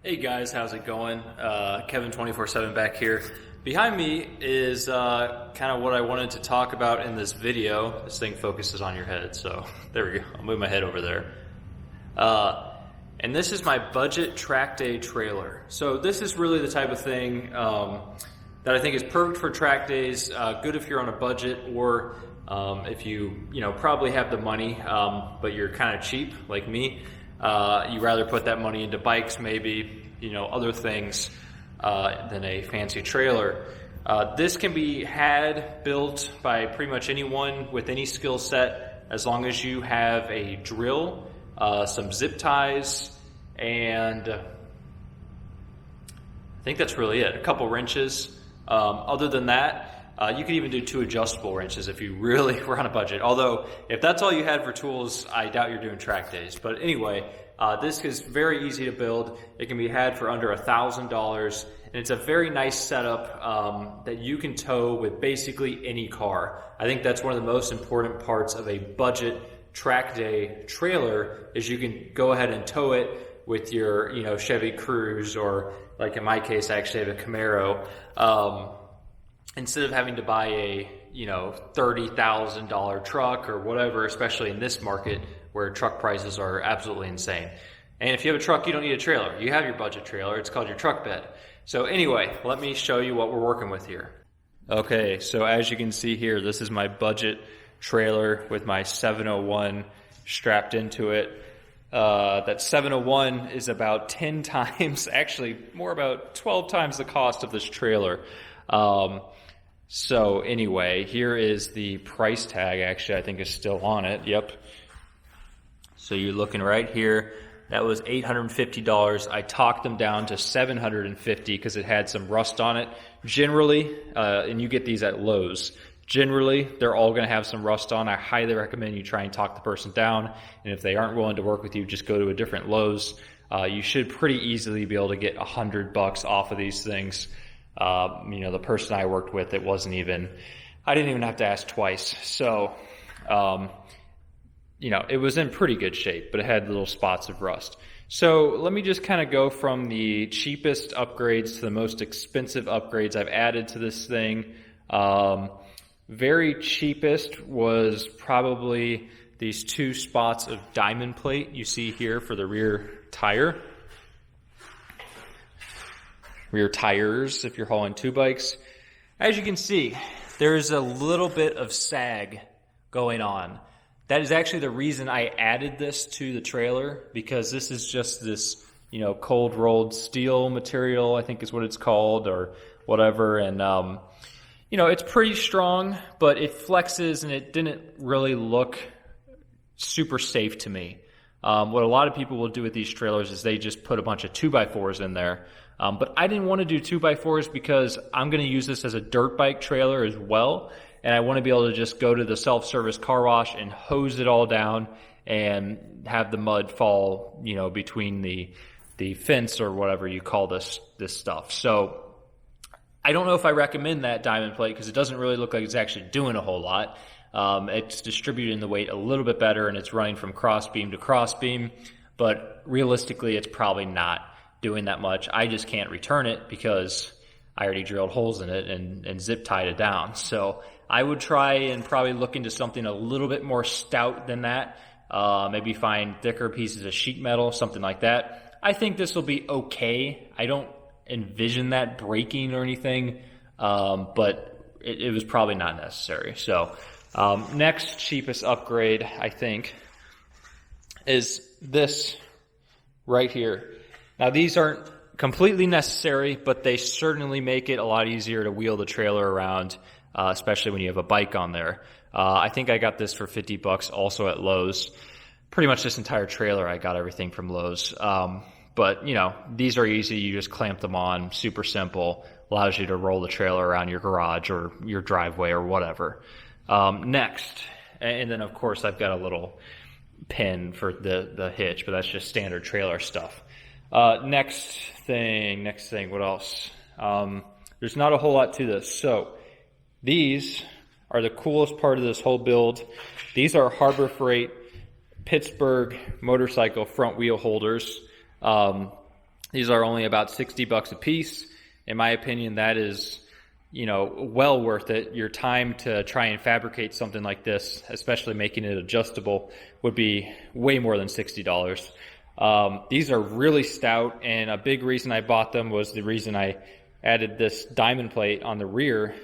Hey guys, how's it going? Kevin 24/7 back here. Behind me is kind of what I wanted to talk about in this video. This thing focuses on your head, so there we go. I'll move my head over there. And this is my budget track day trailer. So this is really the type of thing that I think is perfect for track days. Good if you're on a budget, or if you probably have the money, but you're kind of cheap like me. You rather put that money into bikes, maybe, other things than a fancy trailer. This can be built by pretty much anyone with any skill set, as long as you have a drill, some zip ties, and I think that's really it. A couple wrenches. Other than that, you could even do 2 adjustable wrenches if you really were on a budget. Although, if that's all you had for tools, I doubt you're doing track days. But anyway, this is very easy to build. It can be had for under $1,000, and it's a very nice setup that you can tow with basically any car. I think that's one of the most important parts of a budget track day trailer, is you can go ahead and tow it with your Chevy Cruze, or like in my case, I actually have a Camaro. Instead of having to buy a $30,000 truck or whatever, especially in this market where truck prices are absolutely insane. And if you have a truck, you don't need a trailer. You have your budget trailer. It's called your truck bed. So anyway, let me show you what we're working with here. Okay, so as you can see here, this is my budget trailer with my 701 strapped into it. That 701 is about 10 times, actually more about 12 times the cost of this trailer. So anyway, here is the price tag. Actually, I think is still on it. Yep. So you're looking right here. That was $850. I talked them down to $750 because it had some rust on it. Generally, and you get these at Lowe's, generally they're all going to have some rust on. I highly recommend you try and talk the person down. And if they aren't willing to work with you, just go to a different Lowe's. You should pretty easily be able to get $100 off of these things. The person I worked with, I didn't even have to ask twice. So, it was in pretty good shape, but it had little spots of rust. So let me just kind of go from the cheapest upgrades to the most expensive upgrades I've added to this thing. Very cheapest was probably these 2 spots of diamond plate you see here for the rear tires if you're hauling 2 bikes. As you can see, there's a little bit of sag going on. That is actually the reason I added this to the trailer, because this is just this, cold rolled steel material, I think is what it's called, or whatever. And, it's pretty strong, but it flexes, and it didn't really look super safe to me. What a lot of people will do with these trailers is they just put a bunch of 2x4s in there. But I didn't want to do 2x4s because I'm going to use this as a dirt bike trailer as well. And I want to be able to just go to the self-service car wash and hose it all down and have the mud fall, between the fence or whatever you call this stuff. So I don't know if I recommend that diamond plate, because it doesn't really look like it's actually doing a whole lot. It's distributing the weight a little bit better, and it's running from crossbeam to crossbeam. But realistically, it's probably not doing that much. I just can't return it because I already drilled holes in it and zip tied it down. So I would try and probably look into something a little bit more stout than that. Maybe find thicker pieces of sheet metal, something like that. I think this will be okay. I don't envision that breaking or anything, but it was probably not necessary. So next cheapest upgrade, I think, is this right here. Now, these aren't completely necessary, but they certainly make it a lot easier to wheel the trailer around, especially when you have a bike on there. I think I got this for $50 also at Lowe's. Pretty much this entire trailer, I got everything from Lowe's. But, these are easy. You just clamp them on, super simple, allows you to roll the trailer around your garage or your driveway or whatever. Next, and then of course I've got a little pin for the hitch, but that's just standard trailer stuff. Next thing, what else? There's not a whole lot to this. So these are the coolest part of this whole build. These are Harbor Freight Pittsburgh motorcycle front wheel holders. These are only about $60 a piece. In my opinion, that is, well worth it. Your time to try and fabricate something like this, especially making it adjustable, would be way more than $60. These are really stout, and a big reason I bought them was the reason I added this diamond plate on the rear.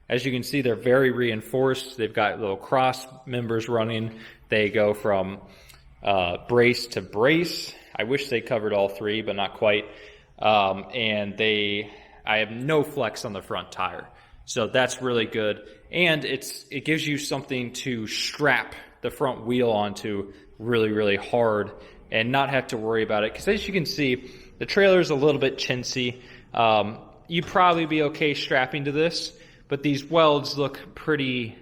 As you can see, they're very reinforced. They've got little cross members running. They go from brace to brace. I wish they covered all three, but not quite. I have no flex on the front tire, so that's really good. And it gives you something to strap the front wheel onto really, really hard and not have to worry about it. Because as you can see, the trailer is a little bit chintzy. You'd probably be okay strapping to this, but these welds look pretty,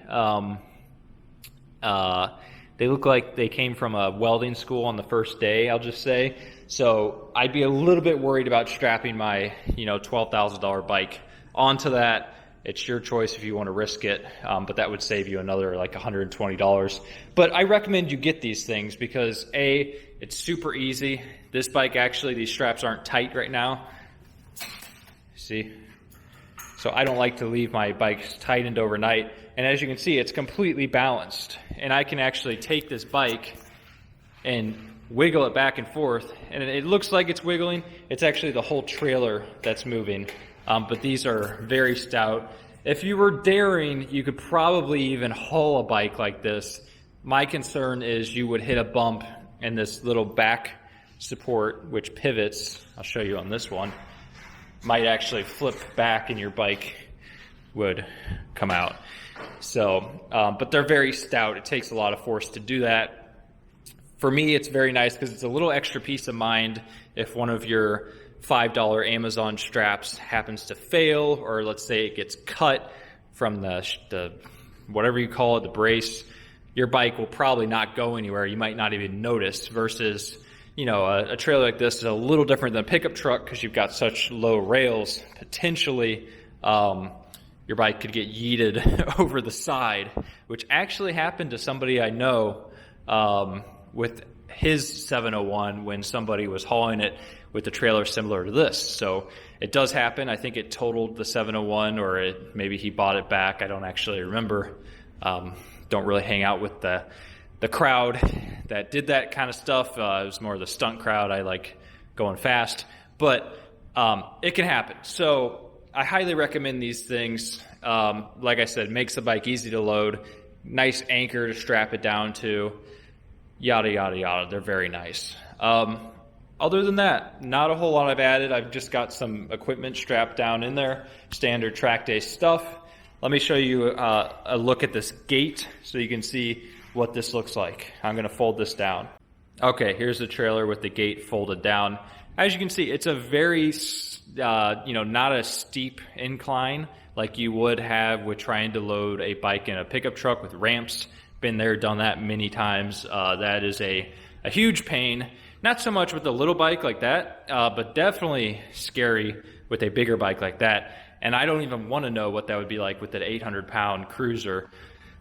they look like they came from a welding school on the first day, I'll just say. So I'd be a little bit worried about strapping my, $12,000 bike onto that. It's your choice if you want to risk it, but that would save you another like $120. But I recommend you get these things because A, it's super easy. This bike actually, these straps aren't tight right now. See? So I don't like to leave my bikes tightened overnight. And as you can see, it's completely balanced. And I can actually take this bike and wiggle it back and forth. And it looks like it's wiggling. It's actually the whole trailer that's moving. But these are very stout. If you were daring, you could probably even haul a bike like this. My concern is you would hit a bump and this little back support, which pivots, I'll show you on this one, might actually flip back and your bike would come out. So, but they're very stout. It takes a lot of force to do that. For me, it's very nice because it's a little extra peace of mind if one of your $5 Amazon straps happens to fail, or let's say it gets cut from the whatever you call it, the brace. Your bike will probably not go anywhere. You might not even notice, versus a trailer like this is a little different than a pickup truck because you've got such low rails. Potentially, your bike could get yeeted over the side, which actually happened to somebody I know with his 701 when somebody was hauling it with a trailer similar to this. So it does happen. I think it totaled the 701, or maybe he bought it back. I don't actually remember. Don't really hang out with the crowd that did that kind of stuff. It was more the stunt crowd. I like going fast, but it can happen. So I highly recommend these things. Like I said, makes the bike easy to load, nice anchor to strap it down to, yada, yada, yada. They're very nice. Other than that, not a whole lot I've added. I've just got some equipment strapped down in there, standard track day stuff. Let me show you a look at this gate so you can see what this looks like. I'm going to fold this down. Okay, here's the trailer with the gate folded down. As you can see, it's a very, not a steep incline like you would have with trying to load a bike in a pickup truck with ramps. Been there, done that many times. That is a huge pain. Not so much with a little bike like that, but definitely scary with a bigger bike like that. And I don't even want to know what that would be like with an 800-pound cruiser.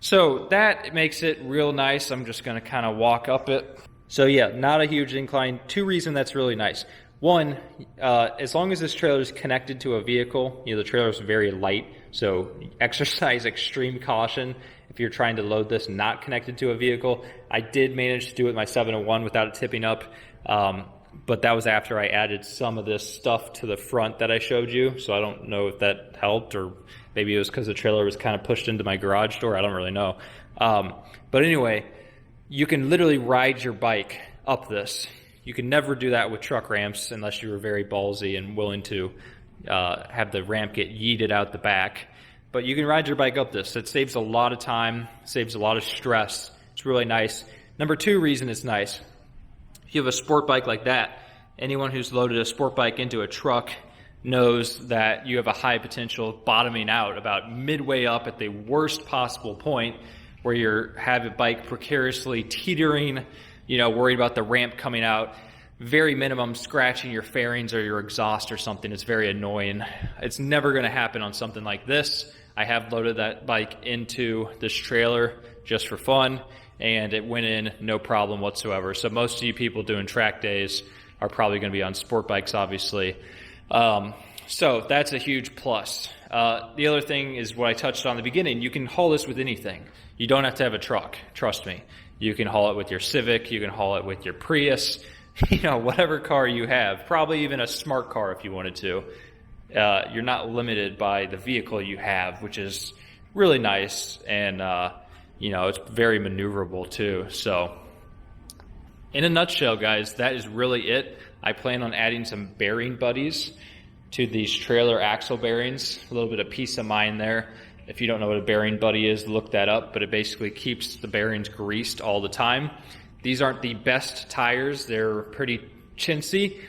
So that makes it real nice. I'm just going to kind of walk up it. So yeah, not a huge incline. Two reasons that's really nice. One, as long as this trailer is connected to a vehicle, the trailer is very light, so exercise extreme caution if you're trying to load this not connected to a vehicle. I did manage to do it with my 701 without it tipping up, but that was after I added some of this stuff to the front that I showed you, so I don't know if that helped, or maybe it was because the trailer was kind of pushed into my garage door. I don't really know. But anyway, you can literally ride your bike up this. You can never do that with truck ramps unless you were very ballsy and willing to have the ramp get yeeted out the back. But you can ride your bike up this. It saves a lot of time, saves a lot of stress. It's really nice. Number two reason it's nice, if you have a sport bike like that, anyone who's loaded a sport bike into a truck knows that you have a high potential bottoming out about midway up at the worst possible point, where you have a bike precariously teetering, worried about the ramp coming out, very minimum scratching your fairings or your exhaust or something. It's very annoying. It's never going to happen on something like this. I have loaded that bike into this trailer just for fun, and it went in no problem whatsoever. So most of you people doing track days are probably going to be on sport bikes, obviously. So that's a huge plus. The other thing is what I touched on in the beginning. You can haul this with anything. You don't have to have a truck, trust me. You can haul it with your Civic, you can haul it with your Prius, whatever car you have, probably even a smart car if you wanted to. You're not limited by the vehicle you have, which is really nice, and it's very maneuverable too. So in a nutshell, guys, that is really it. I plan on adding some bearing buddies to these trailer axle bearings. A little bit of peace of mind there. If you don't know what a bearing buddy is, look that up, but it basically keeps the bearings greased all the time. These aren't the best tires. They're pretty chintzy,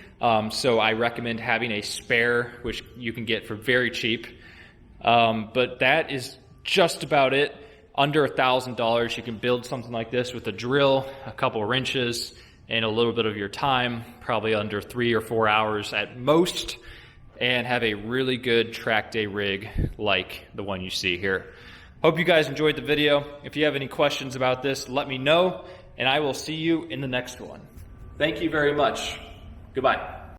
so I recommend having a spare, which you can get for very cheap. But that is just about it. Under $1,000, you can build something like this with a drill, a couple of wrenches, and a little bit of your time, probably under 3 or 4 hours at most, and have a really good track day rig like the one you see here. Hope you guys enjoyed the video. If you have any questions about this, let me know, and I will see you in the next one. Thank you very much. Goodbye.